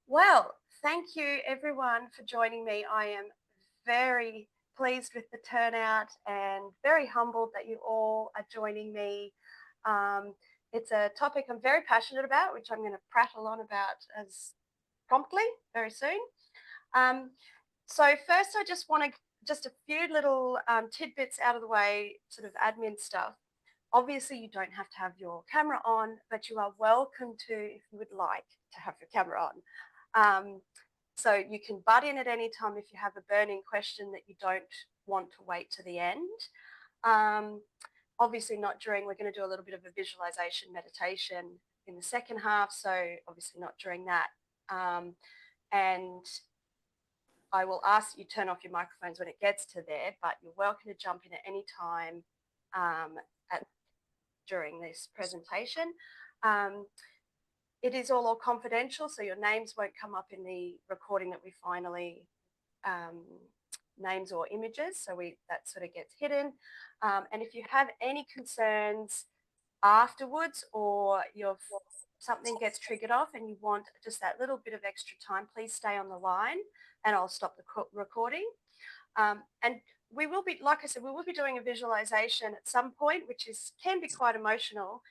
Well, thank you everyone for joining me. I am very pleased with the turnout and very humbled that you all are joining me. Um, it's a topic I'm very passionate about, which I'm going to prattle on about as promptly very soon. Um, so first, I just want to just a few little tidbits out of the way, sort of admin stuff. Obviously, you don't have to have your camera on, but you are welcome to, if you would like to have your camera on. So you can butt in at any time if you have a burning question that you don't want to wait to the end. Obviously not during, we're going to do a little bit of a visualization meditation in the second half, so obviously not during that. And I will ask you turn off your microphones when it gets to there, but you're welcome to jump in at any time during this presentation. It is all confidential, so your names won't come up in the recording that we finally names or images, so that sort of gets hidden. And if you have any concerns afterwards, or something gets triggered off and you want just that little bit of extra time, please stay on the line and I'll stop the recording. And we will be, like I said, we will be doing a visualization at some point, which can be quite emotional.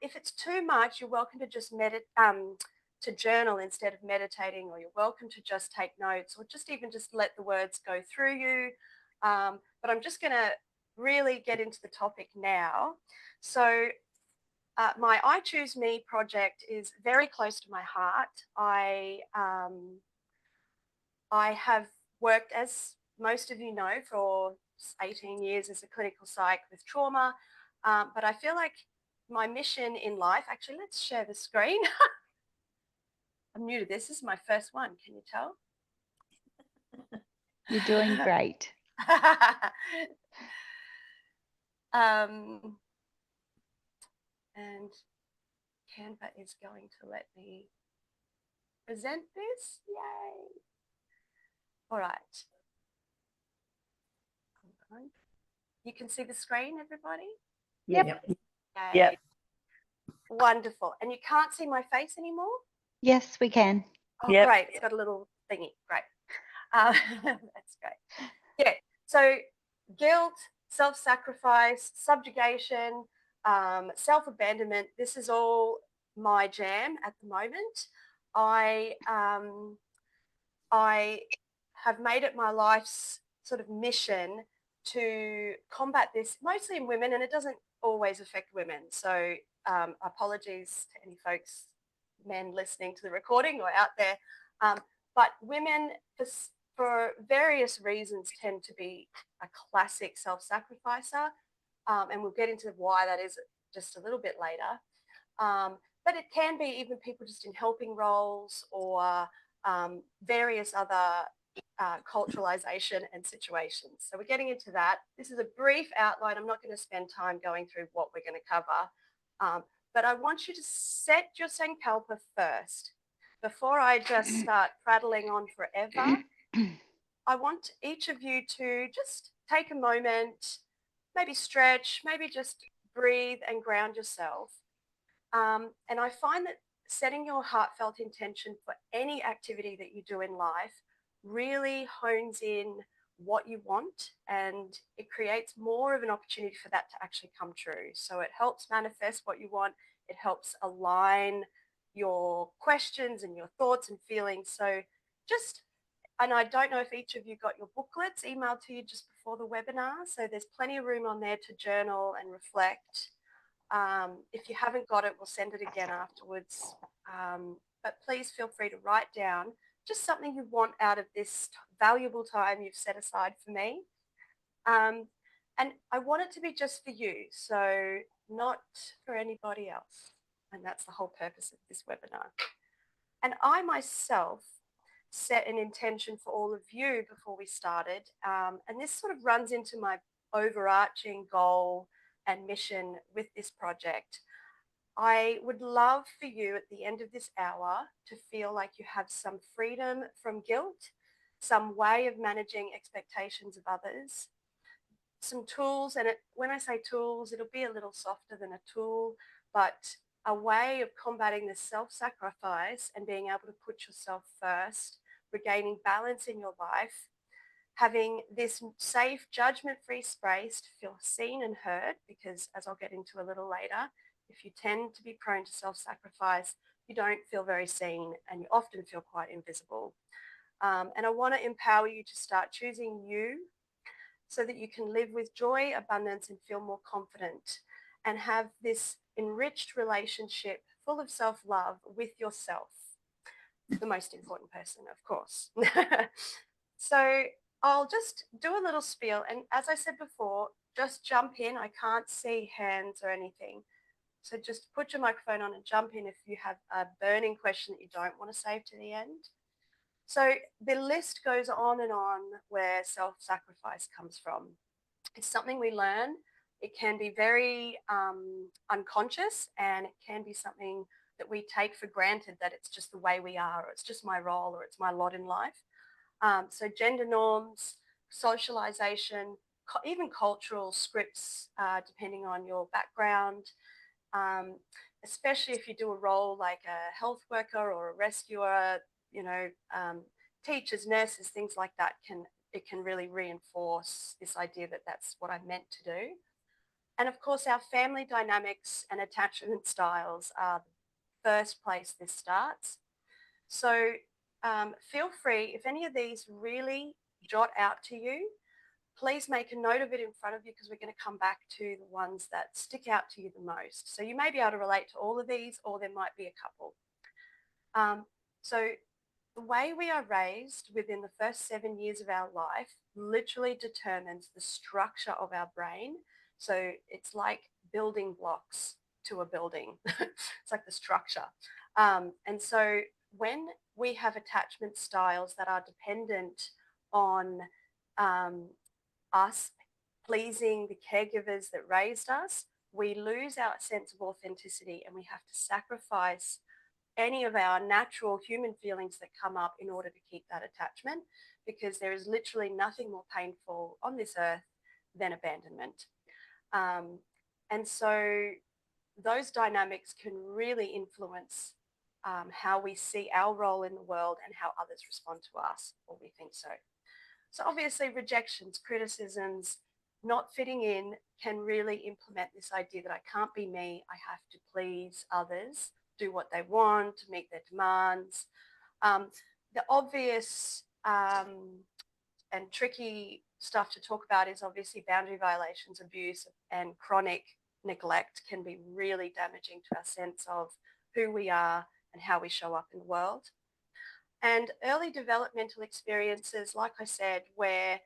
If it's too much, you're welcome to just to journal instead of meditating, or you're welcome to just take notes, or just let the words go through you. But I'm just going to really get into the topic now. So my I Choose Me project is very close to my heart. I have worked, as most of you know, for 18 years as a clinical psych with trauma, but I feel like my mission in life, actually, let's share the screen. I'm new to this. This is my first one. Can you tell? You're doing great. And Canva is going to let me present this. Yay. All right. You can see the screen, everybody? Yep. Yep. Wonderful. And you can't see my face anymore? Yes, we can. Oh, yep. Great. It's got a little thingy. Great. That's great. Yeah. So guilt, self-sacrifice, subjugation, self-abandonment, this is all my jam at the moment. I have made it my life's sort of mission to combat this, mostly in women, and it doesn't always affect women. So apologies to any folks, men listening to the recording or out there. But women, for various reasons, tend to be a classic self-sacrificer. And we'll get into why that is just a little bit later. But it can be even people just in helping roles, or various other culturalization and situations. So we're getting into that. This is a brief outline. I'm not going to spend time going through what we're going to cover. But I want you to set your Sankalpa first. Before I just start prattling on forever, I want each of you to just take a moment, maybe stretch, maybe just breathe and ground yourself. And I find that setting your heartfelt intention for any activity that you do in life really hones in what you want, and it creates more of an opportunity for that to actually come true. So it helps manifest what you want. It helps align your questions and your thoughts and feelings. So and I don't know if each of you got your booklets emailed to you just before the webinar. So there's plenty of room on there to journal and reflect. If you haven't got it, we'll send it again afterwards. But please feel free to write down just something you want out of this valuable time you've set aside for me. And I want it to be just for you, so not for anybody else. And that's the whole purpose of this webinar. And I myself set an intention for all of you before we started. And this sort of runs into my overarching goal and mission with this project. I would love for you at the end of this hour to feel like you have some freedom from guilt, some way of managing expectations of others, some tools. And when I say tools, it'll be a little softer than a tool, but a way of combating the self-sacrifice and being able to put yourself first, regaining balance in your life, having this safe, judgment-free space to feel seen and heard, because as I'll get into a little later, if you tend to be prone to self-sacrifice, you don't feel very seen and you often feel quite invisible. And I want to empower you to start choosing you so that you can live with joy, abundance, and feel more confident and have this enriched relationship full of self-love with yourself, the most important person, of course. So I'll just do a little spiel. And as I said before, just jump in. I can't see hands or anything. So just put your microphone on and jump in if you have a burning question that you don't want to save to the end. So the list goes on and on where self-sacrifice comes from. It's something we learn. It can be very unconscious, and it can be something that we take for granted, that it's just the way we are, or it's just my role, or it's my lot in life. So gender norms, socialization, even cultural scripts, depending on your background, especially if you do a role like a health worker or a rescuer, teachers, nurses, things like that it can really reinforce this idea that that's what I'm meant to do. And of course, our family dynamics and attachment styles are the first place this starts. So feel free, if any of these really jot out to you, please make a note of it in front of you, because we're going to come back to the ones that stick out to you the most. So you may be able to relate to all of these, or there might be a couple. So the way we are raised within the first 7 years of our life literally determines the structure of our brain. So it's like building blocks to a building. It's like the structure. And so when we have attachment styles that are dependent on us pleasing the caregivers that raised us, we lose our sense of authenticity, and we have to sacrifice any of our natural human feelings that come up in order to keep that attachment, because there is literally nothing more painful on this earth than abandonment. And so those dynamics can really influence how we see our role in the world and how others respond to us, or we think so. So obviously rejections, criticisms, not fitting in can really implement this idea that I can't be me, I have to please others, do what they want, to meet their demands. The obvious and tricky stuff to talk about is obviously boundary violations, abuse, and chronic neglect can be really damaging to our sense of who we are and how we show up in the world. And early developmental experiences, like I said, where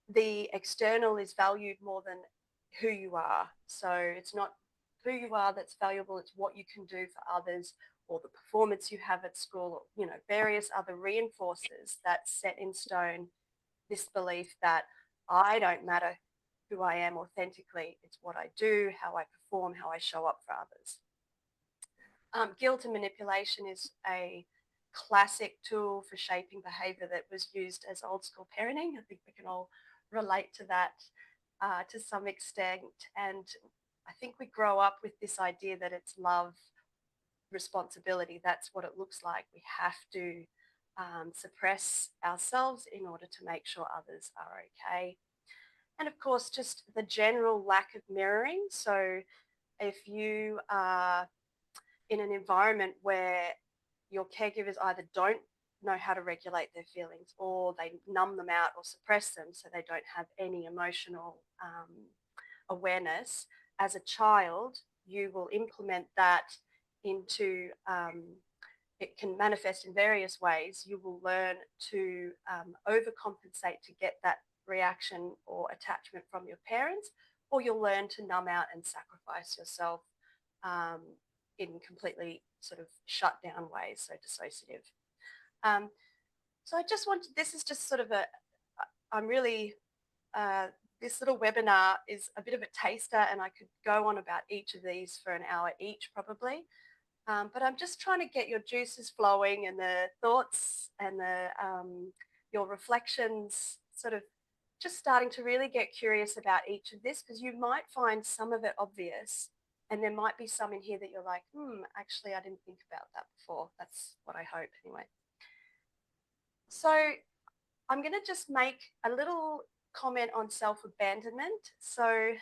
the external is valued more than who you are. So it's not who you are that's valuable, it's what you can do for others, or the performance you have at school, or various other reinforcers that set in stone this belief that I don't matter who I am authentically, it's what I do, how I perform, how I show up for others. Guilt and manipulation is a classic tool for shaping behavior that was used as old school parenting. I think we can all relate to that to some extent. And I think we grow up with this idea that it's love, responsibility. That's what it looks like. We have to suppress ourselves in order to make sure others are okay. And of course, just the general lack of mirroring. So if you are in an environment where your caregivers either don't know how to regulate their feelings, or they numb them out or suppress them so they don't have any emotional awareness, as a child, you will implement that into, it can manifest in various ways. You will learn to overcompensate to get that reaction or attachment from your parents, or you'll learn to numb out and sacrifice yourself in completely sort of shut down ways, so dissociative. So I just wanted, this is just sort of I'm really, this little webinar is a bit of a taster, and I could go on about each of these for an hour each probably. But I'm just trying to get your juices flowing and the thoughts and your reflections sort of just starting to really get curious about each of this, because you might find some of it obvious And there might be some in here that you're like, actually, I didn't think about that before. That's what I hope anyway. So I'm going to just make a little comment on self-abandonment. So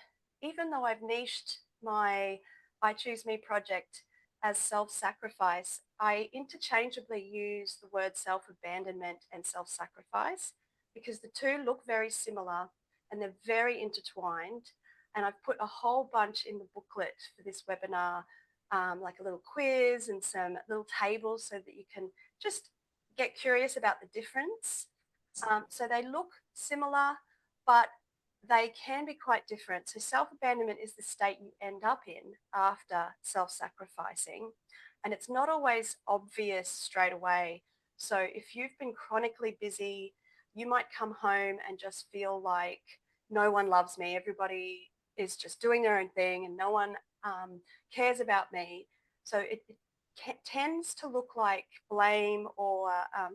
even though I've niched my I Choose Me project as self-sacrifice, I interchangeably use the word self-abandonment and self-sacrifice because the two look very similar and they're very intertwined. And I've put a whole bunch in the booklet for this webinar, like a little quiz and some little tables so that you can just get curious about the difference. So they look similar, but they can be quite different. So self-abandonment is the state you end up in after self-sacrificing, and it's not always obvious straight away. So if you've been chronically busy, you might come home and just feel like no one loves me. Everybody is just doing their own thing and no one cares about me. So it tends to look like blame or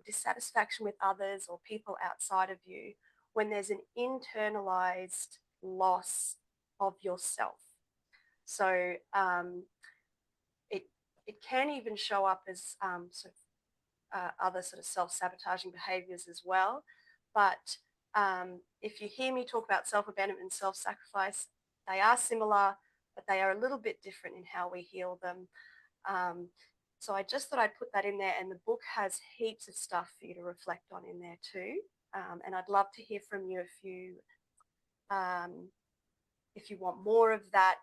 dissatisfaction with others or people outside of you when there's an internalized loss of yourself. So it can even show up as other sort of self-sabotaging behaviors as well. But if you hear me talk about self-abandonment and self-sacrifice, they are similar, but they are a little bit different in how we heal them. So I just thought I'd put that in there, and the book has heaps of stuff for you to reflect on in there too. And I'd love to hear from you if you want more of that,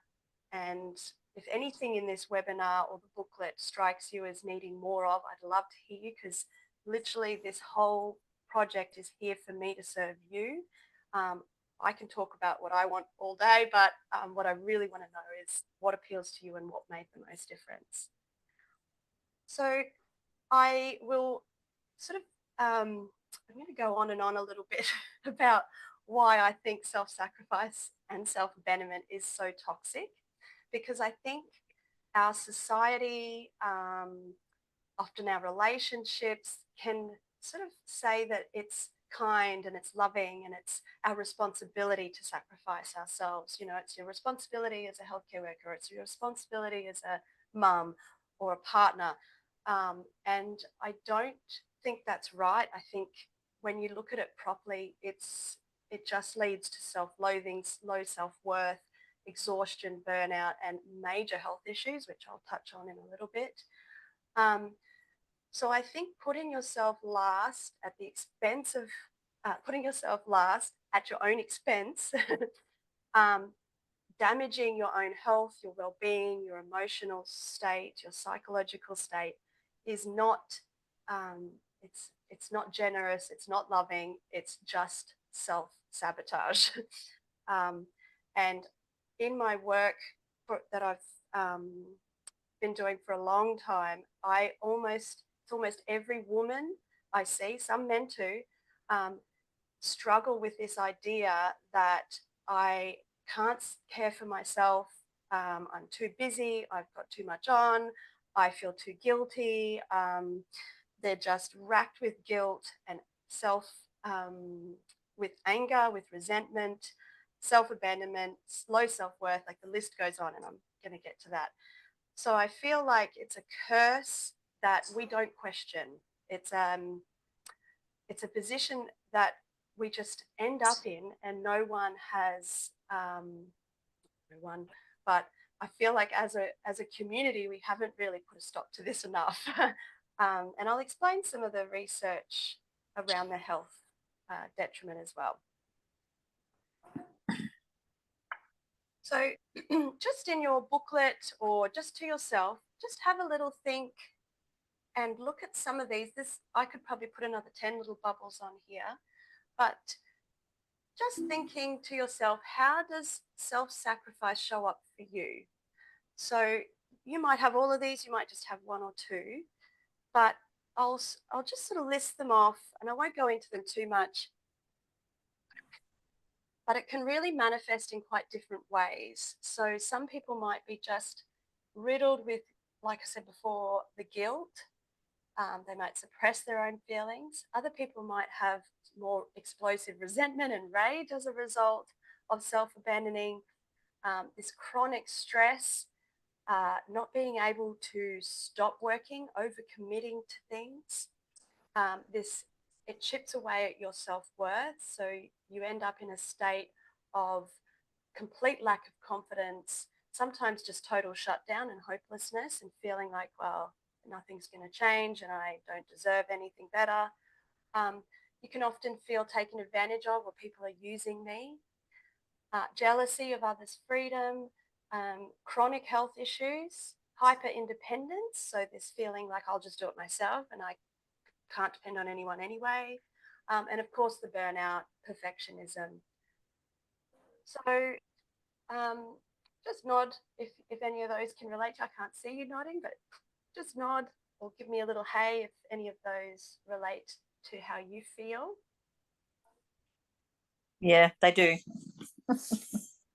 and if anything in this webinar or the booklet strikes you as needing more of, I'd love to hear you, because literally this whole project is here for me to serve you. I can talk about what I want all day, but what I really want to know is what appeals to you and what made the most difference. So I will sort of, I'm going to go on and on a little bit about why I think self-sacrifice and self-abandonment is so toxic, because I think our society, often our relationships, can sort of say that it's kind and it's loving and it's our responsibility to sacrifice ourselves. You know, it's your responsibility as a healthcare worker, it's your responsibility as a mum or a partner. And I don't think that's right. I think when you look at it properly, it just leads to self-loathing, low self-worth, exhaustion, burnout, and major health issues, which I'll touch on in a little bit. So I think putting yourself last at the expense of, putting yourself last at your own expense, damaging your own health, your well-being, your emotional state, your psychological state is not, it's not generous, it's not loving, it's just self-sabotage. And in my work that I've been doing for a long time, it's almost every woman I see, some men too, struggle with this idea that I can't care for myself, I'm too busy, I've got too much on, I feel too guilty. They're just racked with guilt and with anger, with resentment, self-abandonment, low self-worth, like the list goes on, and I'm going to get to that. So I feel like it's a curse that we don't question. It's a position that we just end up in, and no one has, but I feel like as a community, we haven't really put a stop to this enough. And I'll explain some of the research around the health detriment as well. So just in your booklet or just to yourself, just have a little think and look at some of these. I could probably put another 10 little bubbles on here, but just thinking to yourself, how does self-sacrifice show up for you? So you might have all of these, you might just have one or two, but I'll just sort of list them off, and I won't go into them too much, but it can really manifest in quite different ways. So some people might be just riddled with, like I said before, the guilt. They might suppress their own feelings. Other people might have more explosive resentment and rage as a result of self-abandoning. This chronic stress, not being able to stop working, overcommitting to things. It chips away at your self-worth, so you end up in a state of complete lack of confidence, sometimes just total shutdown and hopelessness, and feeling like, well, nothing's going to change and I don't deserve anything better. You can often feel taken advantage of, or people are using me. Jealousy of others' freedom, chronic health issues, hyper independence. So this feeling like I'll just do it myself and I can't depend on anyone anyway. And of course, the burnout, perfectionism. So just nod if any of those can relate. I can't see you nodding, but just nod or give me a little hey if any of those relate to how you feel. Yeah, they do.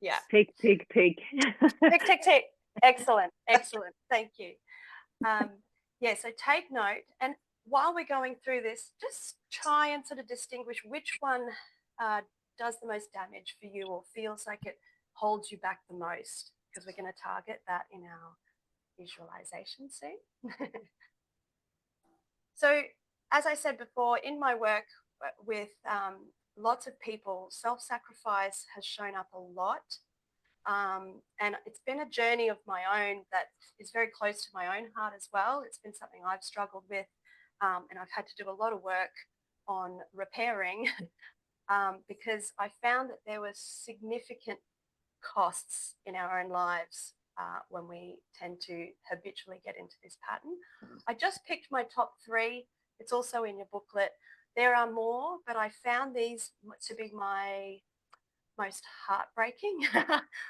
Yeah. Tick, tick, tick. Tick, tick, tick. Excellent. Excellent. Thank you. Yeah, so take note. And while we're going through this, just try and sort of distinguish which one does the most damage for you or feels like it holds you back the most, because we're going to target that in our visualization soon. So as I said before, in my work with lots of people, self-sacrifice has shown up a lot. And it's been a journey of my own that is very close to my own heart as well. It's been something I've struggled with, and I've had to do a lot of work on repairing because I found that there were significant costs in our own lives when we tend to habitually get into this pattern. I just picked my top 3. It's also in your booklet. There are more, but I found these to be my most heartbreaking.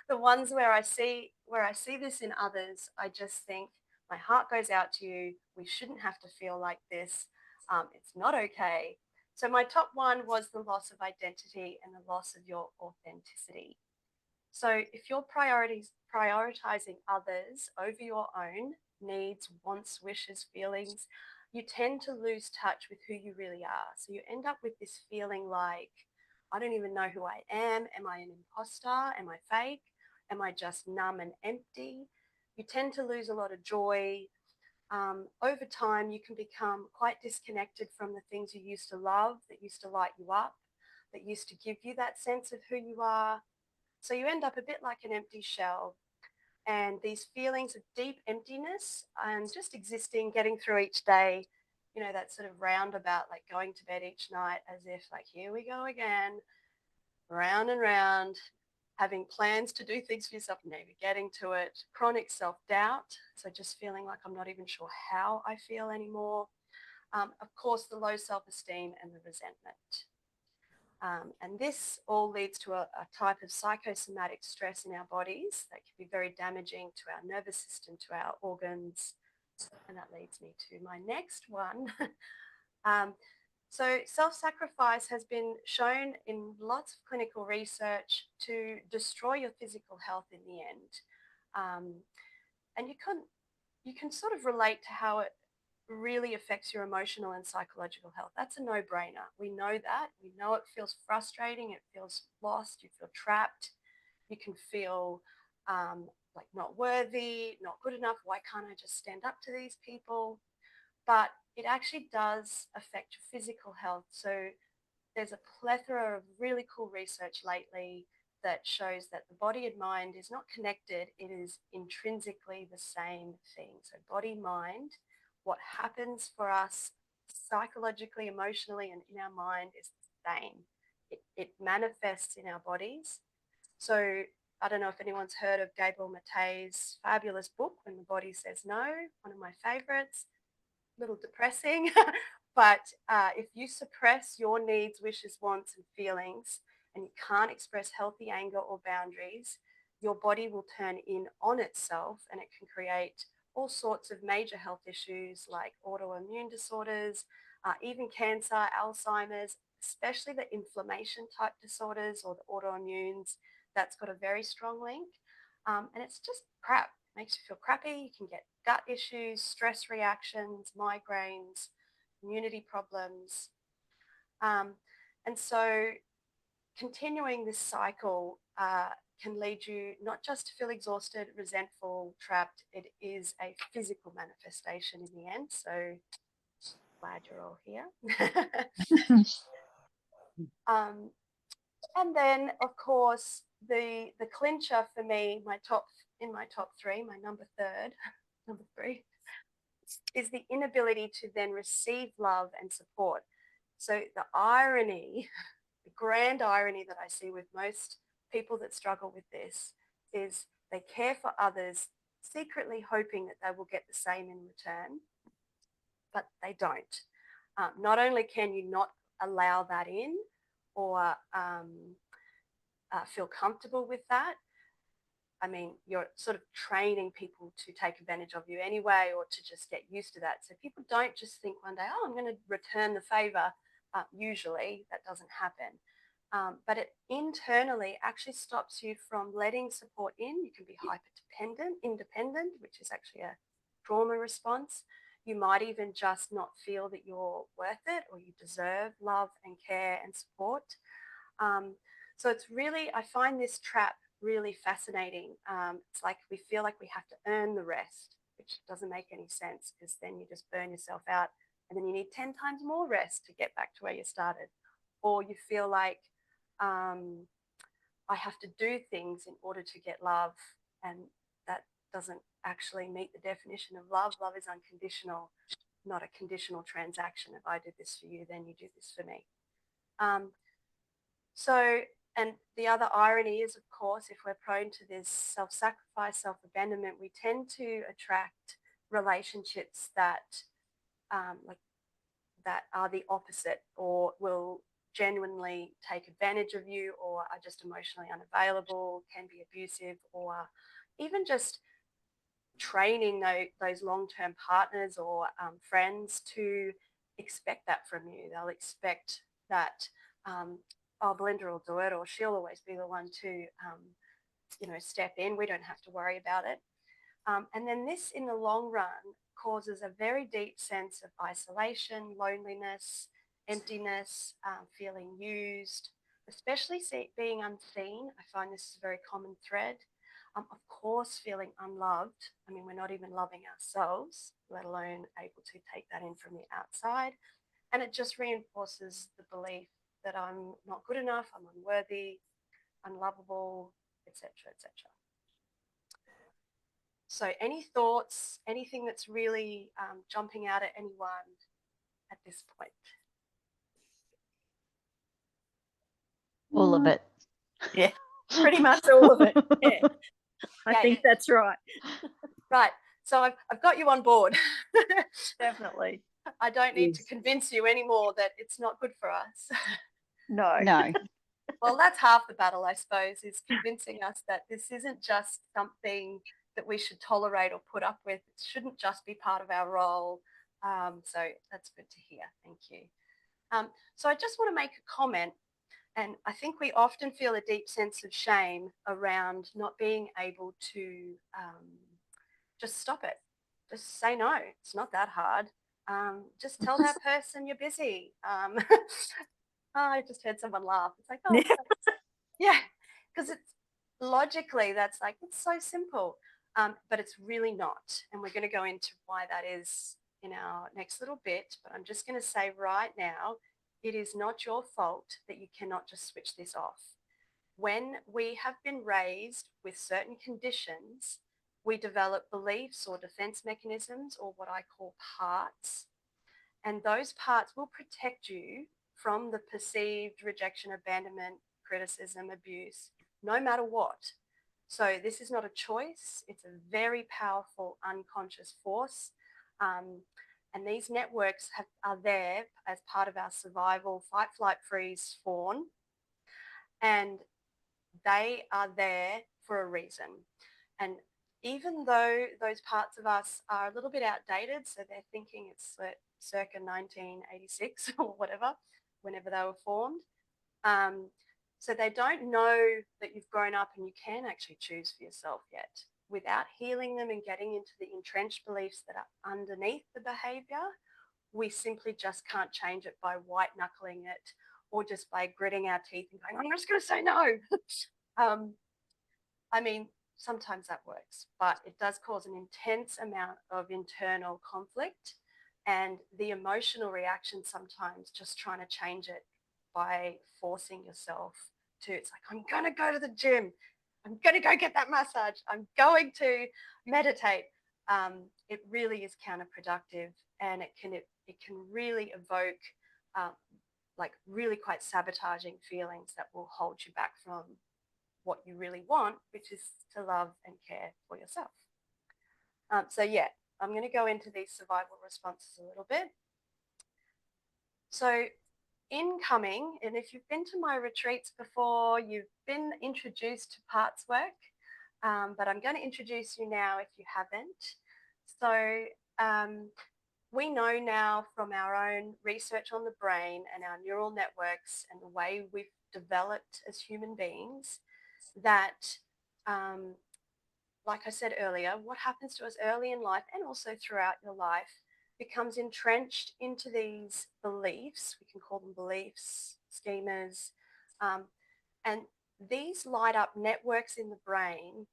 The ones where I see this in others, I just think my heart goes out to you. We shouldn't have to feel like this. It's not okay. So my top one was the loss of identity and the loss of your authenticity. So if you're prioritizing others over your own needs, wants, wishes, feelings, you tend to lose touch with who you really are. So you end up with this feeling like, I don't even know who I am. Am I an imposter? Am I fake? Am I just numb and empty? You tend to lose a lot of joy. Over time, you can become quite disconnected from the things you used to love, that used to light you up, that used to give you that sense of who you are. So you end up a bit like an empty shell. And these feelings of deep emptiness and just existing, getting through each day, you know, that sort of roundabout, like going to bed each night as if like, here we go again, round and round, having plans to do things for yourself, never getting to it, chronic self-doubt. So just feeling like I'm not even sure how I feel anymore. Of course, the low self-esteem and the resentment. And this all leads to a type of psychosomatic stress in our bodies that can be very damaging to our nervous system, to our organs. And that leads me to my next one. So self-sacrifice has been shown in lots of clinical research to destroy your physical health in the end. And you can sort of relate to how it really affects your emotional and psychological health. That's a no-brainer. We know that. We know it feels frustrating. It feels lost. You feel trapped. You can feel like not worthy, not good enough. Why can't I just stand up to these people? But it actually does affect your physical health. So there's a plethora of really cool research lately that shows that the body and mind is not connected. It is intrinsically the same thing. So body, mind, what happens for us psychologically, emotionally, and in our mind is the same. It manifests in our bodies. So I don't know if anyone's heard of Gabriel Matei's fabulous book, When the Body Says No, one of my favorites. A little depressing, but if you suppress your needs, wishes, wants, and feelings, and you can't express healthy anger or boundaries, your body will turn in on itself, and it can create all sorts of major health issues like autoimmune disorders, even cancer, Alzheimer's, especially the inflammation type disorders or the autoimmunes. That's got a very strong link. And it's just crap. It makes you feel crappy. You can get gut issues, stress reactions, migraines, immunity problems. And so continuing this cycle can lead you not just to feel exhausted, resentful, trapped. It is a physical manifestation in the end. So glad you're all here. And then, of course, the clincher for me, my top three, my number three, is the inability to then receive love and support. So the irony, the grand irony that I see with most people that struggle with this is they care for others, secretly hoping that they will get the same in return, but they don't. Not only can you not allow that in or feel comfortable with that, I mean, you're sort of training people to take advantage of you anyway, or to just get used to that. So people don't just think one day, oh, I'm going to return the favor. Usually that doesn't happen. But it internally actually stops you from letting support in. You can be independent, which is actually a trauma response. You might even just not feel that you're worth it or you deserve love and care and support. So it's really, I find this trap really fascinating. It's like we feel like we have to earn the rest, which doesn't make any sense, because then you just burn yourself out and then you need 10 times more rest to get back to where you started. Or you feel like I have to do things in order to get love, and that doesn't actually meet the definition of love. Love is unconditional, not a conditional transaction. If I did this for you, then you do this for me. And the other irony is, of course, if we're prone to this self-sacrifice, self-abandonment, we tend to attract relationships that that are the opposite, or will genuinely take advantage of you, or are just emotionally unavailable, can be abusive, or even just training those long-term partners or friends to expect that from you. They'll expect that oh, Belinda will do it, or she'll always be the one to, step in. We don't have to worry about it. And then this, in the long run, causes a very deep sense of isolation, loneliness, emptiness, feeling used, especially being unseen. I find this is a very common thread. Of course, feeling unloved. I mean, we're not even loving ourselves, let alone able to take that in from the outside. And it just reinforces the belief that I'm not good enough, I'm unworthy, unlovable, etc., etc. So any thoughts, anything that's really jumping out at anyone at this point? All of it. Yeah, pretty much all of it. Yeah, I think that's right. Right. So I've got you on board. Definitely. I don't need to convince you anymore that it's not good for us. No. Well, that's half the battle, I suppose, is convincing us that this isn't just something that we should tolerate or put up with. It shouldn't just be part of our role. So that's good to hear. Thank you. So I just want to make a comment. And I think we often feel a deep sense of shame around not being able to just stop it. Just say no. It's not that hard. Just tell that person you're busy. I just heard someone laugh. It's like, oh, yeah, because it's logically, that's like, it's so simple, but it's really not. And we're going to go into why that is in our next little bit. But I'm just going to say right now, it is not your fault that you cannot just switch this off. When we have been raised with certain conditions, we develop beliefs or defense mechanisms, or what I call parts. And those parts will protect you from the perceived rejection, abandonment, criticism, abuse, no matter what. So this is not a choice. It's a very powerful unconscious force. And these networks are there as part of our survival, fight, flight, freeze, fawn. And they are there for a reason. And even though those parts of us are a little bit outdated, so they're thinking it's circa 1986 or whatever, whenever they were formed, so they don't know that you've grown up and you can actually choose for yourself yet. Without healing them and getting into the entrenched beliefs that are underneath the behavior, we simply just can't change it by white knuckling it, or just by gritting our teeth and going, I'm just going to say no. I mean, sometimes that works, but it does cause an intense amount of internal conflict, and the emotional reaction sometimes just trying to change it by forcing yourself to, it's like, I'm going to go to the gym. I'm going to go get that massage. I'm going to meditate. It really is counterproductive, and it can really evoke like really quite sabotaging feelings that will hold you back from what you really want, which is to love and care for yourself. So yeah, I'm going to go into these survival responses a little bit. So incoming, and if you've been to my retreats before, you've been introduced to parts work, but I'm going to introduce you now if you haven't. So we know now from our own research on the brain and our neural networks and the way we've developed as human beings that, like I said earlier, what happens to us early in life and also throughout your life becomes entrenched into these beliefs. We can call them beliefs, schemas, and these light up networks in the brain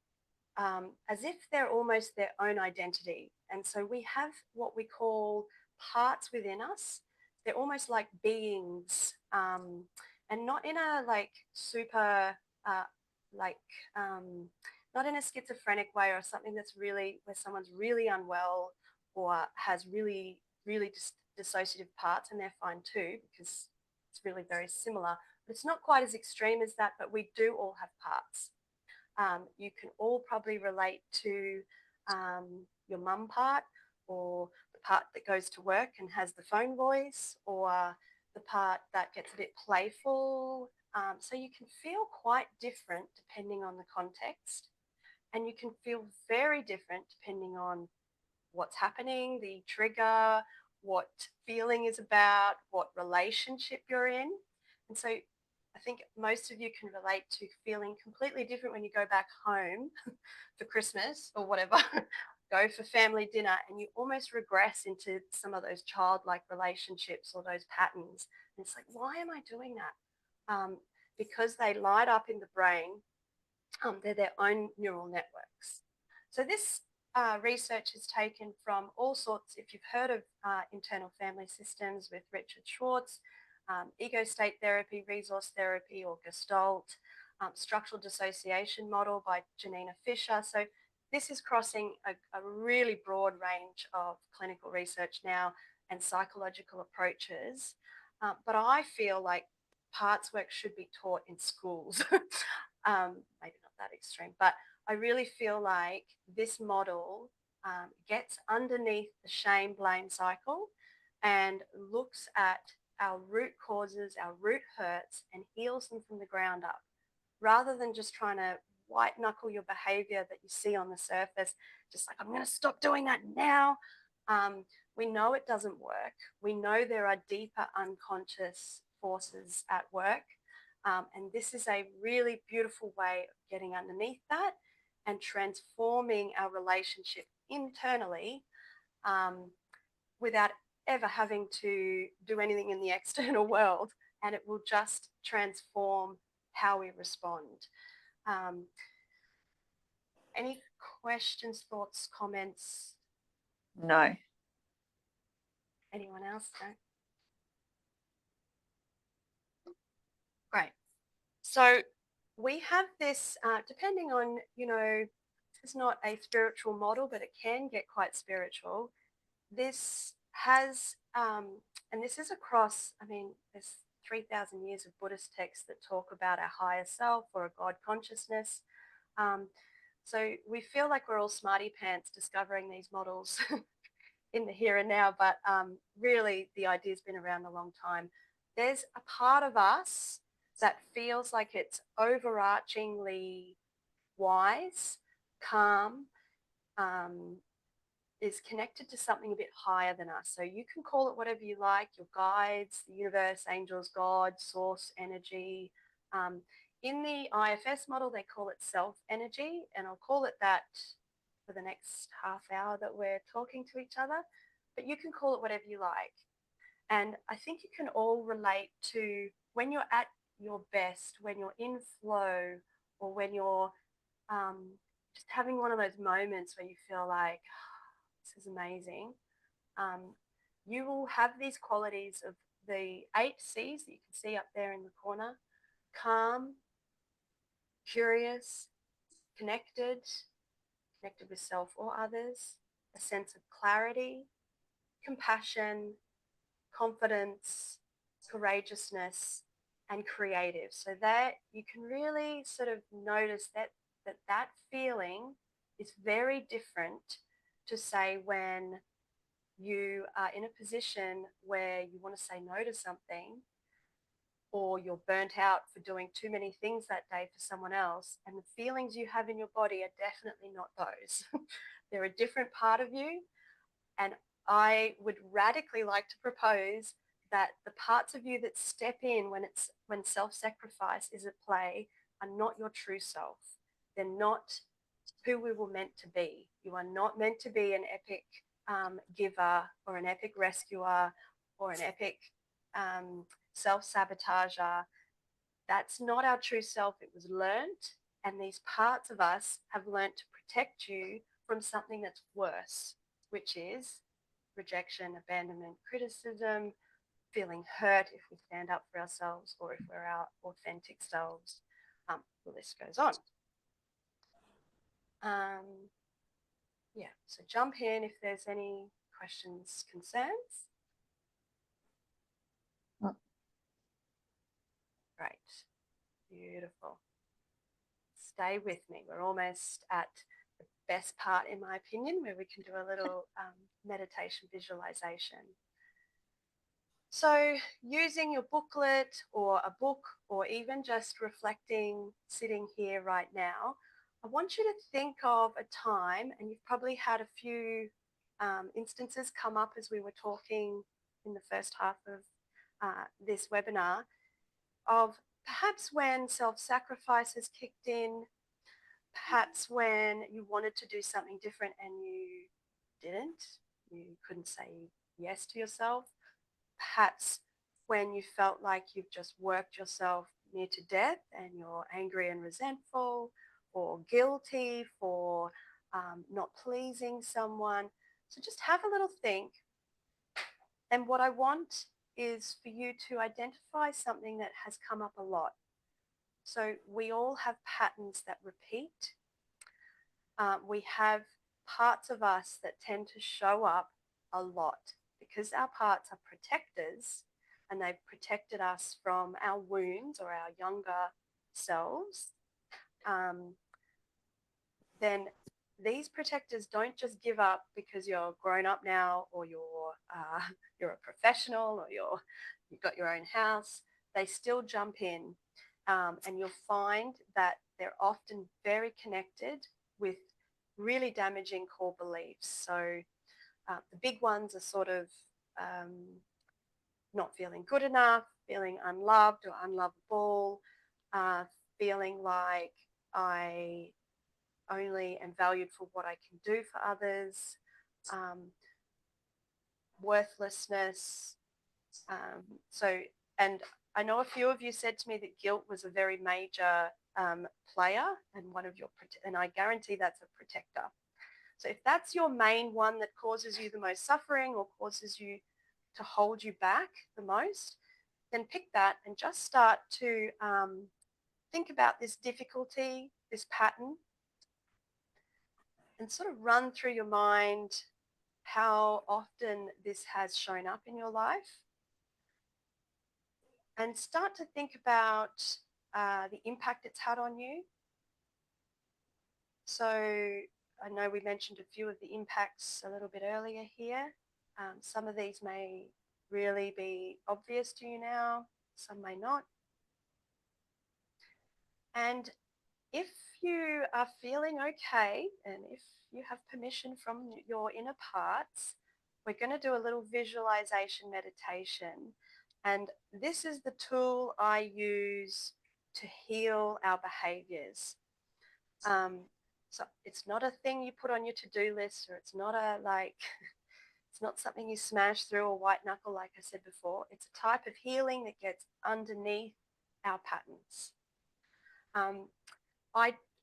as if they're almost their own identity. And so we have what we call parts within us. They're almost like beings, and not in a like super, like, not in a schizophrenic way or something that's really where someone's really unwell or has really, really dissociative parts, and they're fine too because it's really very similar. But it's not quite as extreme as that, but we do all have parts. You can all probably relate to your mum part, or the part that goes to work and has the phone voice, or the part that gets a bit playful. So you can feel quite different depending on the context, and you can feel very different depending on what's happening, the trigger, what feeling is about, what relationship you're in. And so I think most of you can relate to feeling completely different when you go back home for Christmas or whatever, go for family dinner, and you almost regress into some of those childlike relationships or those patterns. And it's like, why am I doing that? Because they light up in the brain. They're their own neural networks. So this research is taken from all sorts. If you've heard of internal family systems with Richard Schwartz, ego state therapy, resource therapy, or Gestalt, structural dissociation model by Janina Fisher. So this is crossing a really broad range of clinical research now and psychological approaches. But I feel like parts work should be taught in schools. Maybe not that extreme, but I really feel like this model gets underneath the shame blame cycle and looks at our root causes, our root hurts, and heals them from the ground up, rather than just trying to white knuckle your behavior that you see on the surface, just like, I'm going to stop doing that now. We know it doesn't work. We know there are deeper unconscious forces at work. And this is a really beautiful way of getting underneath that and transforming our relationship internally without ever having to do anything in the external world. And it will just transform how we respond. Any questions, thoughts, comments? No. Anyone else? No? Great. So we have this, depending on, this is not a spiritual model, but it can get quite spiritual. This has, and this is across, there's 3,000 years of Buddhist texts that talk about our higher self or a God consciousness. So we feel like we're all smarty pants discovering these models in the here and now, but really the idea's been around a long time. There's a part of us that feels like it's overarchingly wise, calm, is connected to something a bit higher than us. So you can call it whatever you like, your guides, the universe, angels, God, source, energy. In the IFS model, they call it self-energy, and I'll call it that for the next half hour that we're talking to each other, but you can call it whatever you like. And I think you can all relate to when you're at your best, when you're in flow, or when you're just having one of those moments where you feel like, oh, this is amazing. You will have these qualities of the 8 C's that you can see up there in the corner: calm, curious, connected with self or others, a sense of clarity, compassion, confidence, courageousness, and creative. So that you can really sort of notice that feeling is very different to, say, when you are in a position where you want to say no to something, or you're burnt out for doing too many things that day for someone else, and the feelings you have in your body are definitely not those. They're a different part of you. And I would radically like to propose that the parts of you that step in when self-sacrifice is at play are not your true self. They're not who we were meant to be. You are not meant to be an epic giver or an epic rescuer or an epic self-sabotager. That's not our true self. It was learned, and these parts of us have learned to protect you from something that's worse, which is rejection, abandonment, criticism, feeling hurt if we stand up for ourselves or if we're our authentic selves. The list goes on. Yeah, so jump in if there's any questions, concerns. Great, beautiful. Stay with me. We're almost at the best part, in my opinion, where we can do a little meditation visualization. So using your booklet or a book, or even just reflecting, sitting here right now, I want you to think of a time, and you've probably had a few instances come up as we were talking in the first half of this webinar, of perhaps when self-sacrifice has kicked in, perhaps when you wanted to do something different and you didn't, you couldn't say yes to yourself, perhaps when you felt like you've just worked yourself near to death and you're angry and resentful or guilty for not pleasing someone. So just have a little think. And what I want is for you to identify something that has come up a lot. So we all have patterns that repeat. We have parts of us that tend to show up a lot because our parts are protectors, and they've protected us from our wounds or our younger selves. Then these protectors don't just give up because you're grown up now, or you're a professional, or you've got your own house. They still jump in, and you'll find that they're often very connected with really damaging core beliefs. So the big ones are sort of not feeling good enough, feeling unloved or unlovable, feeling like I only am valued for what I can do for others, worthlessness. And I know a few of you said to me that guilt was a very major player and and I guarantee that's a protector. So if that's your main one that causes you the most suffering or causes you to hold you back the most, then pick that and just start to think about this difficulty, this pattern, and sort of run through your mind how often this has shown up in your life, and start to think about the impact it's had on you. So I know we mentioned a few of the impacts a little bit earlier here. Some of these may really be obvious to you now, some may not. And if you are feeling okay, and if you have permission from your inner parts, we're going to do a little visualization meditation. And this is the tool I use to heal our behaviors. So it's not a thing you put on your to-do list, or it's not it's not something you smash through a white knuckle, like I said before. It's a type of healing that gets underneath our patterns.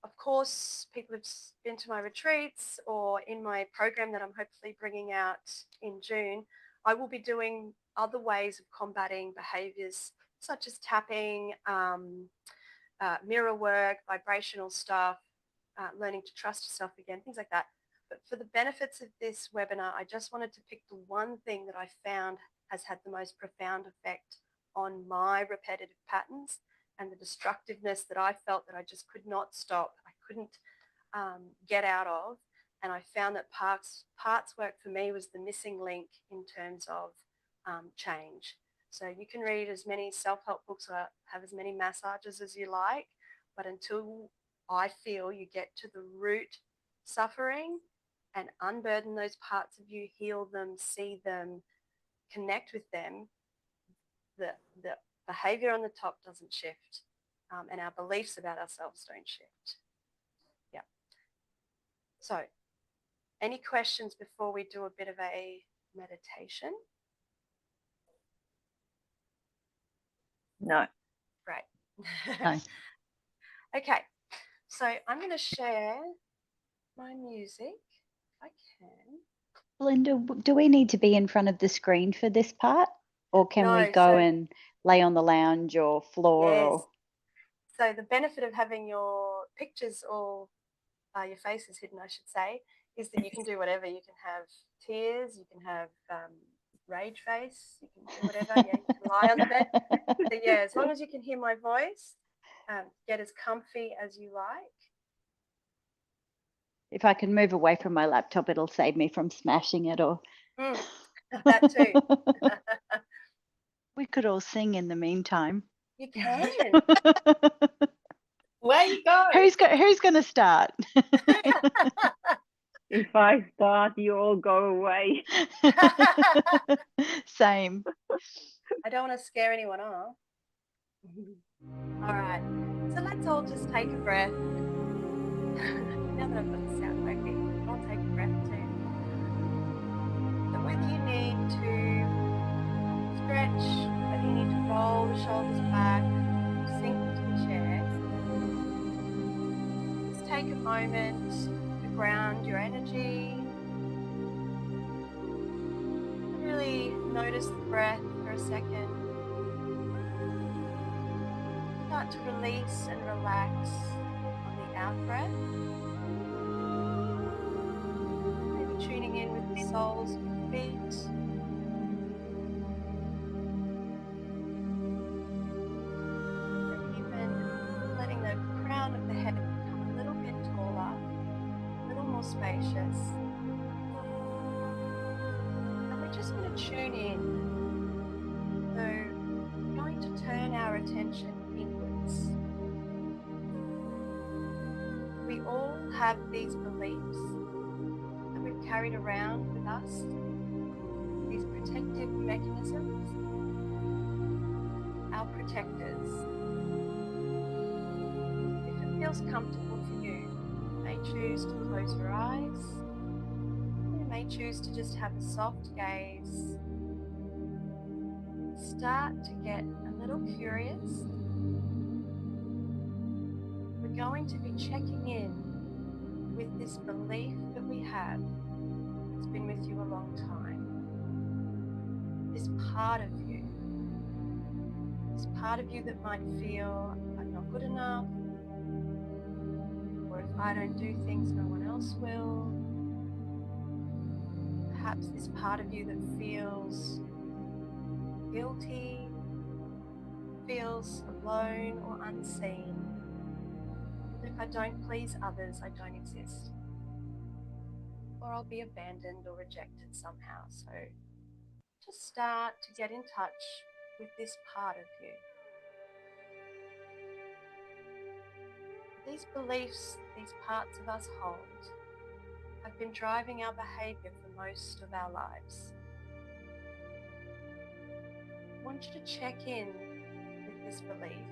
Of course, people have been to my retreats or in my program that I'm hopefully bringing out in June, I will be doing other ways of combating behaviours such as tapping, mirror work, vibrational stuff, learning to trust yourself again, things like that. But for the benefits of this webinar, I just wanted to pick the one thing that I found has had the most profound effect on my repetitive patterns and the destructiveness that I felt that I just could not stop. I couldn't get out of. And I found that parts work for me was the missing link in terms of change. So you can read as many self-help books or have as many massages as you like, but until I feel you get to the root suffering and unburden those parts of you, heal them, see them, connect with them, the behavior on the top doesn't shift, and our beliefs about ourselves don't shift. Yeah. So any questions before we do a bit of a meditation? No. Great. No. Okay, so I'm going to share my music if I can. Belinda, do we need to be in front of the screen for this part? Or can we No, go so- and lay on the lounge or floor? Yes. Or So the benefit of having your pictures all, your faces hidden, I should say, is that you can do whatever. You can have tears, you can have rage face, you can do whatever. Yeah, you can lie on the bed. So yeah, as long as you can hear my voice, get as comfy as you like. if I can move away from my laptop, it'll save me from smashing it. Or that too. We could all sing in the meantime. You can. Where you go? Who's going to start? If I start, you all go away. Same. I don't want to scare anyone off. All right. So let's all just take a breath. Now that I've got the sound working, I'll take a breath too. So whether you need to stretch, whether you need to roll the shoulders back, sink into the chair, just take a moment to ground your energy. Really notice the breath for a second. Start to release and relax on the out breath. Maybe tuning in with the soles of your feet. And even letting the crown of the head become a little bit taller, a little more spacious. And we're just going to tune in. So we're going to turn our attention inwards. We all have these beliefs that we've carried around with us, these protective mechanisms, our protectors. If it feels comfortable for you, you may choose to close your eyes. You may choose to just have a soft gaze. Start to get a little curious. We're going to be checking in with this belief that we have that's been with you a long time. This part of you. This part of you that might feel, I'm not good enough, or if I don't do things, no one else will. Perhaps this part of you that feels guilty, feels alone or unseen. If I don't please others, I don't exist. Or I'll be abandoned or rejected somehow. So just start to get in touch with this part of you. These beliefs, these parts of us hold, have been driving our behaviour for most of our lives. I want you to check in with this belief.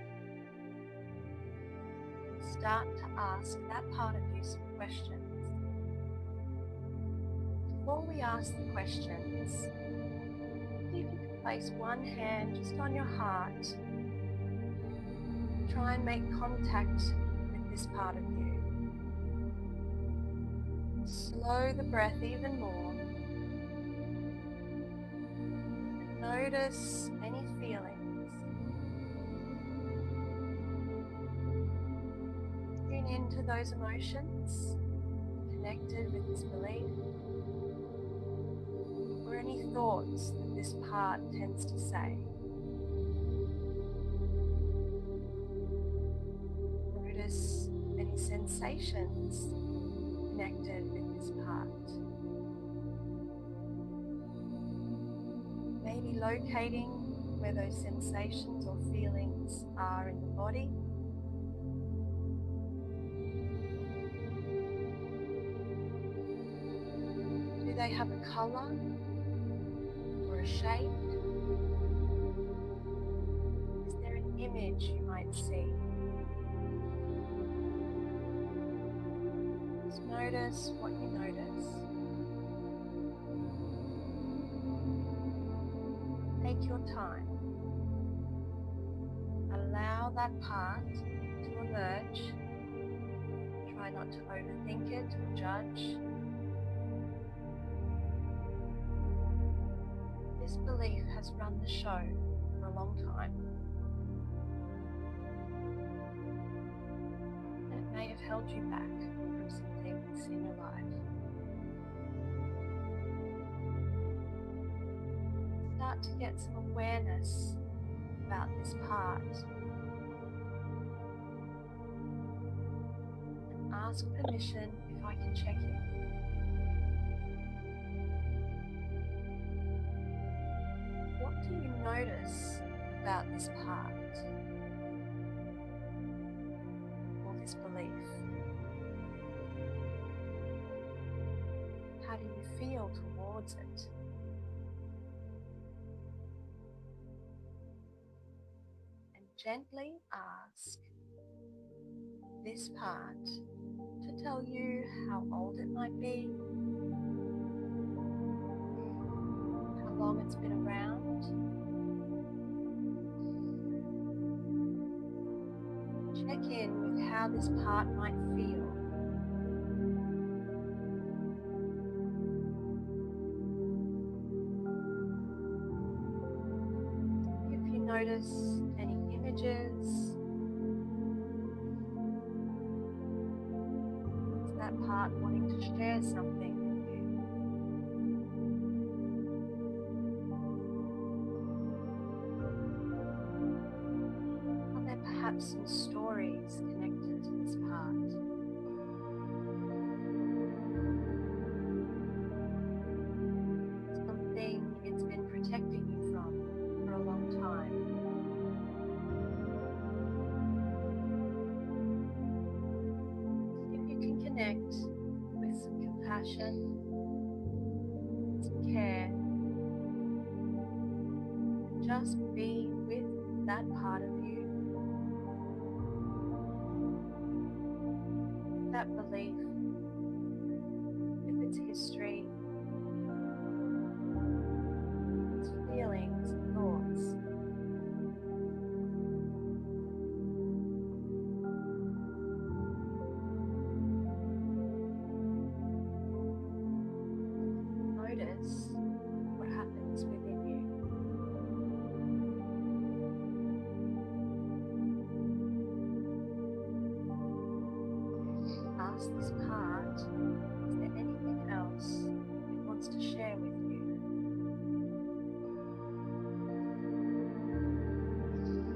Start to ask that part of you some questions. Before we ask the questions, see if you can place one hand just on your heart. Try and make contact with this part of you. slow the breath even more. And notice any feelings. Tune into those emotions connected with this belief, or any thoughts that this part tends to say. Notice any sensations connected with this part. Maybe locating where those sensations or feelings are in the body. Do they have a colour or a shape? Is there an image you might see? Just notice what you notice. Take your time. Allow that part to emerge. Try not to overthink it or judge. This belief has run the show for a long time. And it may have held you back from some things in your life. Start to get some awareness about this part. And ask permission if I can check in. What do you notice about this part or this belief? How do you feel towards it? And gently ask this part to tell you how old it might be, how long it's been around. Check in with how this part might feel. If you notice any images, is that part wanting to share something with you? Are there perhaps some stories connected to this part? Something it's been protecting you from for a long time. If you can connect with some compassion, some care, and just be with that part of you, that belief, with its history, its feelings and thoughts. Notice what happens within you. Ask this part, is there anything else it wants to share with you?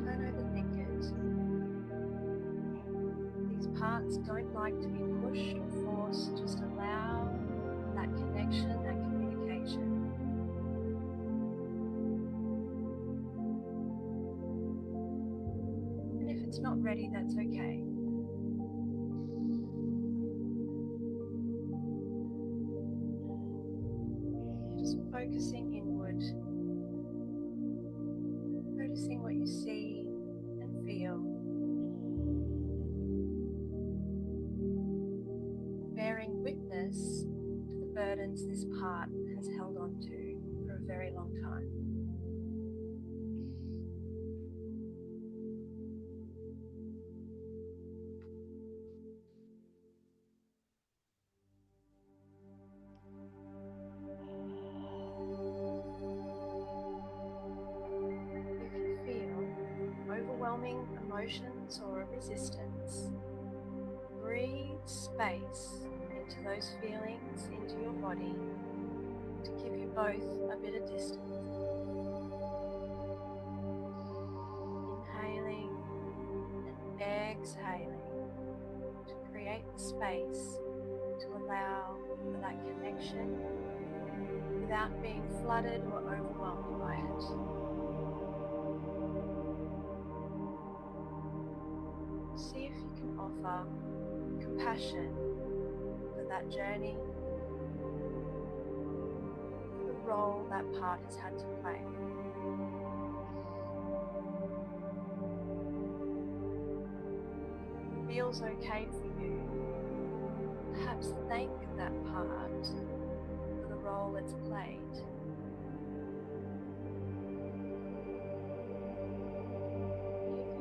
Don't overthink it. These parts don't like to be pushed or forced, just allow that connection, that communication. And if it's not ready, that's okay. Just focusing inward, noticing what you see and feel, bearing witness to the burdens this part has held on to for a very long time. emotions or a resistance, breathe space into those feelings, into your body, to give you both a bit of distance. Inhaling and exhaling to create the space to allow for that connection without being flooded or overwhelmed by it. See if you can offer compassion for that journey, for the role that part has had to play. If it feels okay for you, perhaps thank that part for the role it's played.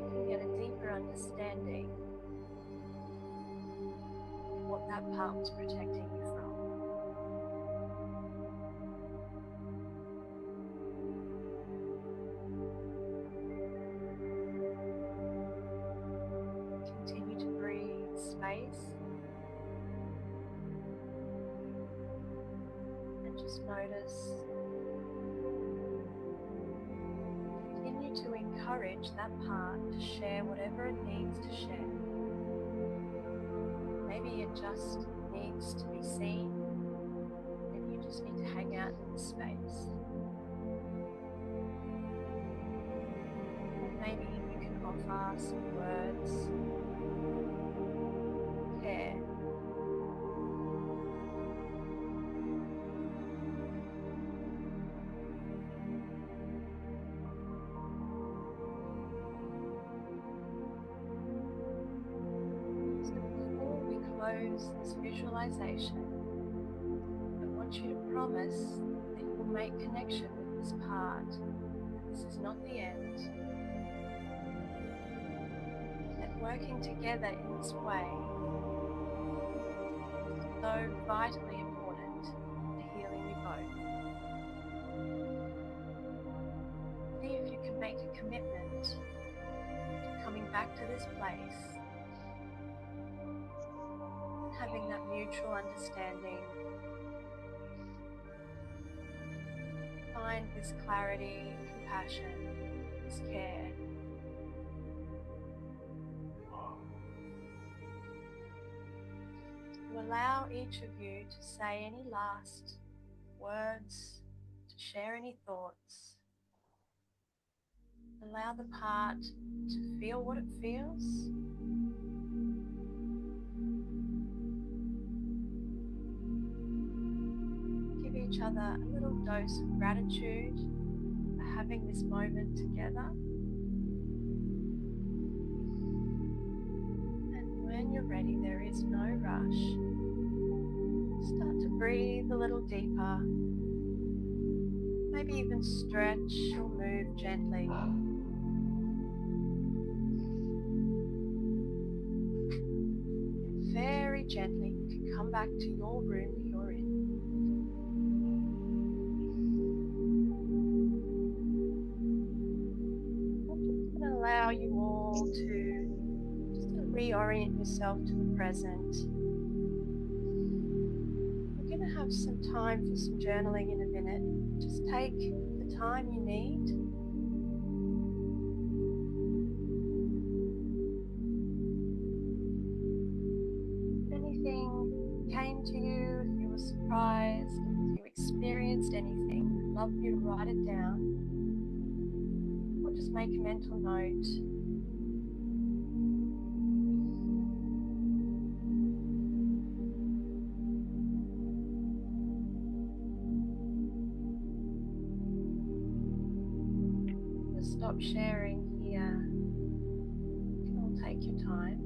See if you can get a deeper understanding of what that part was protecting you from. Continue to breathe space and just notice. Continue to encourage that part to share whatever it needs to share. Maybe it just needs to be seen. Maybe you just need to hang out in the space. Or maybe you can offer some words of care. So before we close this visualization, I want you to promise that you will make connection with this part. This is not the end. That working together in this way is so vitally important to healing you both. See if you can make a commitment to coming back to this place and having that mutual understanding. Find this clarity, compassion, this care. To allow each of you to say any last words, to share any thoughts. Allow the part to feel what it feels. Give each other a little dose of gratitude for having this moment together. And when you're ready, there is no rush. Start to breathe a little deeper. Maybe even stretch or move gently. And very gently, you can come back to your room that you're in. I'm just going to allow you all to just reorient yourself to the present. We're going to have some time for some journaling in a minute. Just take the time you need. If anything came to you, if you were surprised, if you experienced anything, I'd love you to write it down or just make a mental note. Stop sharing here. You can all take your time.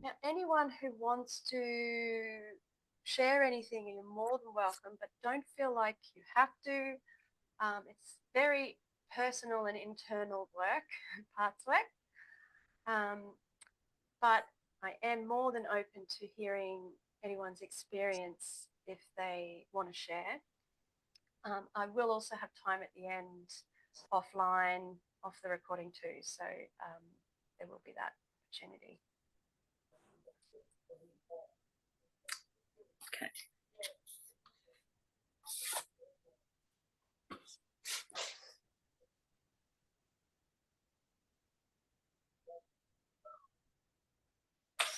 Now, anyone who wants to share anything, you're more than welcome, but don't feel like you have to. It's very personal and internal work, parts work. But I am more than open to hearing anyone's experience if they want to share. I will also have time at the end offline, off the recording too. So there will be that opportunity. Okay.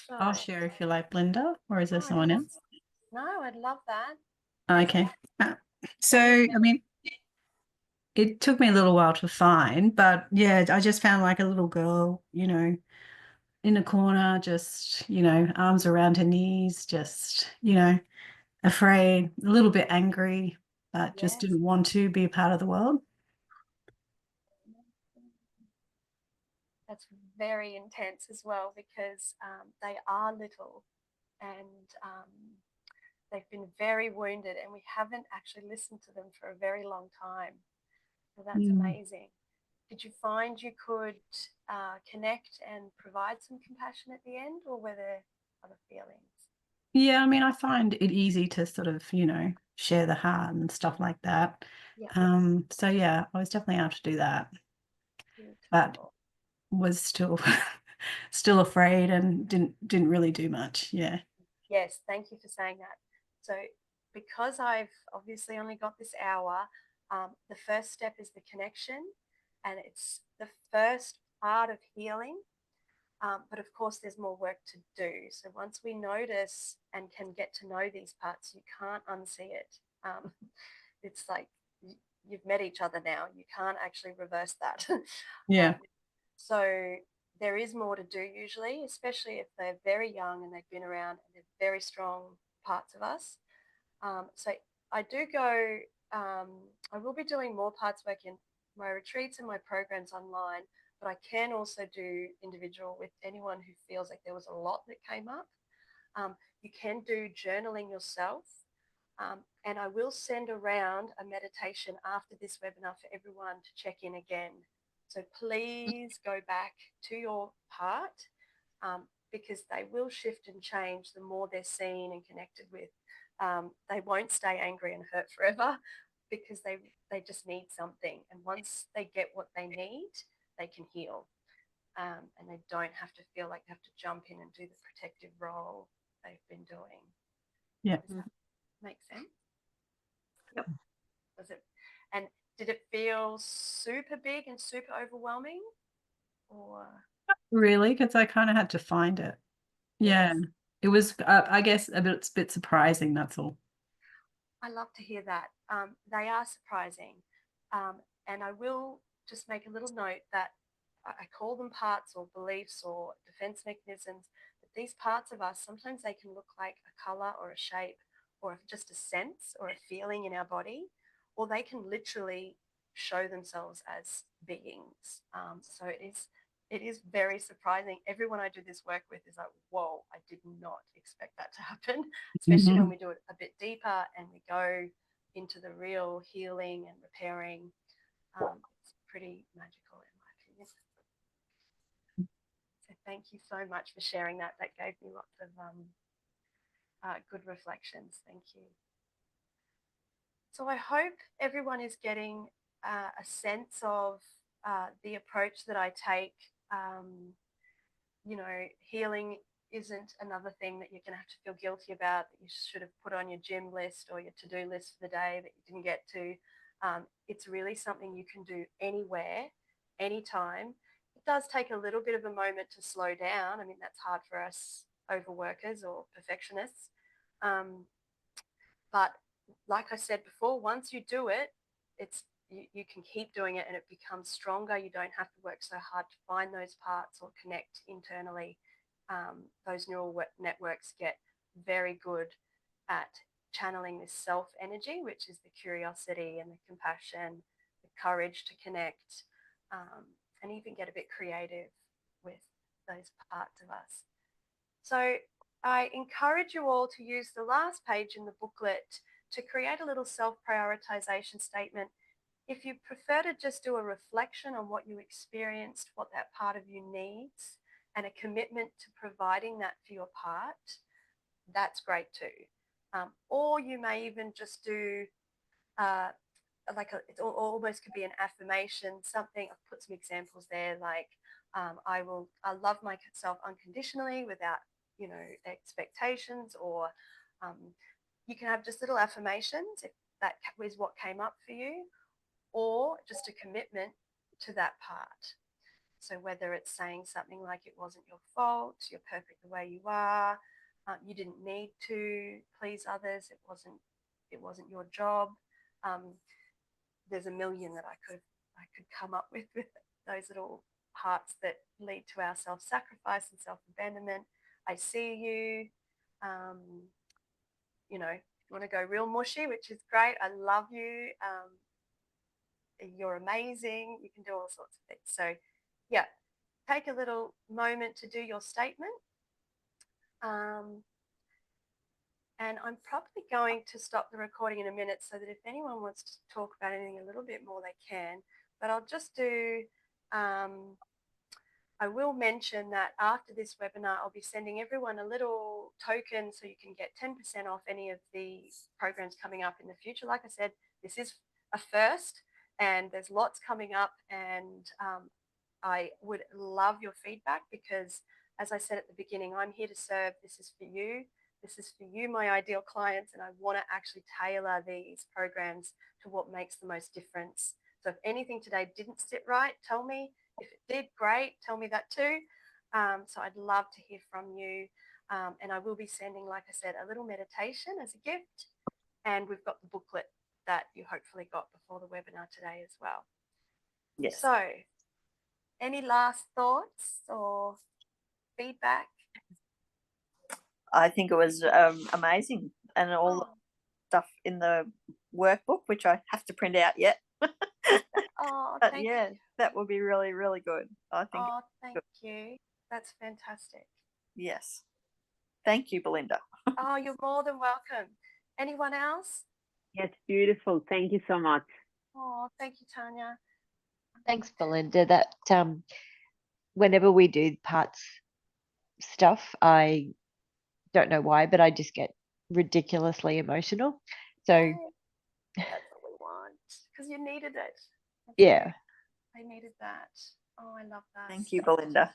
So, I'll share if you like, Belinda, or is there someone else? No, I'd love that. Okay. So, I mean, it took me a little while to find, but yeah, I just found like a little girl, you know, in a corner, just, you know, arms around her knees, just, you know, afraid, a little bit angry, but just didn't want to be a part of the world. That's very intense as well, because they are little and they've been very wounded, and we haven't actually listened to them for a very long time. So that's amazing. Did you find you could connect and provide some compassion at the end, or were there other feelings? Yeah, I mean, I find it easy to sort of, you know, share the heart and stuff like that. Yeah. So yeah, I was definitely able to do that, Beautiful. but was still still afraid and didn't really do much. Yeah. Yes, thank you for saying that. So because I've obviously only got this hour, the first step is the connection, and it's the first part of healing. But of course, there's more work to do. So once we notice and can get to know these parts, you can't unsee it. It's like you've met each other now. You can't actually reverse that. Yeah. So there is more to do usually, especially if they're very young and they've been around and they're very strong parts of us. So I do go, I will be doing more parts work in my retreats and my programs online, but I can also do individual with anyone who feels like there was a lot that came up. You can do journaling yourself. And I will send around a meditation after this webinar for everyone to check in again. So please go back to your part, because they will shift and change the more they're seen and connected with. They won't stay angry and hurt forever, because they just need something. And once they get what they need, they can heal. And they don't have to feel like they have to jump in and do the protective role they've been doing. Yeah. Does that make sense? Yep. Was it? And did it feel super big and super overwhelming, or? Really, because I kind of had to find it. Yeah, Yes. it was, I guess, a bit surprising. That's all. I love to hear that. They are surprising. And I will just make a little note that I call them parts or beliefs or defense mechanisms, but these parts of us, sometimes they can look like a color or a shape or just a sense or a feeling in our body, or they can literally show themselves as beings. So it is very surprising. Everyone I do this work with is like, whoa, I did not expect that to happen, especially when we do it a bit deeper and we go into the real healing and repairing. It's pretty magical in my opinion. So thank you so much for sharing that. That gave me lots of good reflections. Thank you. So I hope everyone is getting a sense of the approach that I take. You know, healing isn't another thing that you're going to have to feel guilty about, that you should have put on your gym list or your to-do list for the day that you didn't get to. It's really something you can do anywhere, anytime. It does take a little bit of a moment to slow down. I mean, that's hard for us overworkers or perfectionists. But like I said before, once you do it, you can keep doing it and it becomes stronger. You don't have to work so hard to find those parts or connect internally. Those neural networks get very good at channeling this self energy, which is the curiosity and the compassion, the courage to connect, and even get a bit creative with those parts of us. So I encourage you all to use the last page in the booklet to create a little self-prioritization statement. If you prefer to just do a reflection on what you experienced, what that part of you needs, and a commitment to providing that for your part, that's great too. Or you may even just do it almost could be an affirmation, something. I've put some examples there, like I love myself unconditionally without, expectations, or you can have just little affirmations if that is what came up for you, or just a commitment to that part. So whether it's saying something like it wasn't your fault, you're perfect the way you are, you didn't need to please others, it wasn't your job. There's a million that I could come up with those little parts that lead to our self-sacrifice and self-abandonment. I see you. If you want to go real mushy, which is great, I love you. You're amazing. You can do all sorts of things. So, yeah, take a little moment to do your statement. And I'm probably going to stop the recording in a minute so that if anyone wants to talk about anything a little bit more, they can. But I'll just do, I will mention that after this webinar, I'll be sending everyone a little token so you can get 10% off any of the programs coming up in the future. Like I said, this is a first and there's lots coming up, and I would love your feedback because, as I said at the beginning, I'm here to serve. This is for you. This is for you, my ideal clients, and I want to actually tailor these programs to what makes the most difference. So if anything today didn't sit right, tell me. If it did, great, tell me that too. So I'd love to hear from you. And I will be sending, like I said, a little meditation as a gift. And we've got the booklet that you hopefully got before the webinar today as well. Yes. So any last thoughts or feedback? I think it was amazing, and all the stuff in the workbook, which I have to print out yet. But thank yeah, you. that would be really, really good. I think. Thank you. That's fantastic. Yes. Thank you, Belinda. You're more than welcome. Anyone else? Yes, beautiful. Thank you so much. Thank you, Tanya. Thanks, Belinda. That whenever we do parts stuff, I don't know why, but I just get ridiculously emotional. So that's what we want, because you needed it. yeah. I needed that. I love that. Thank you, Belinda.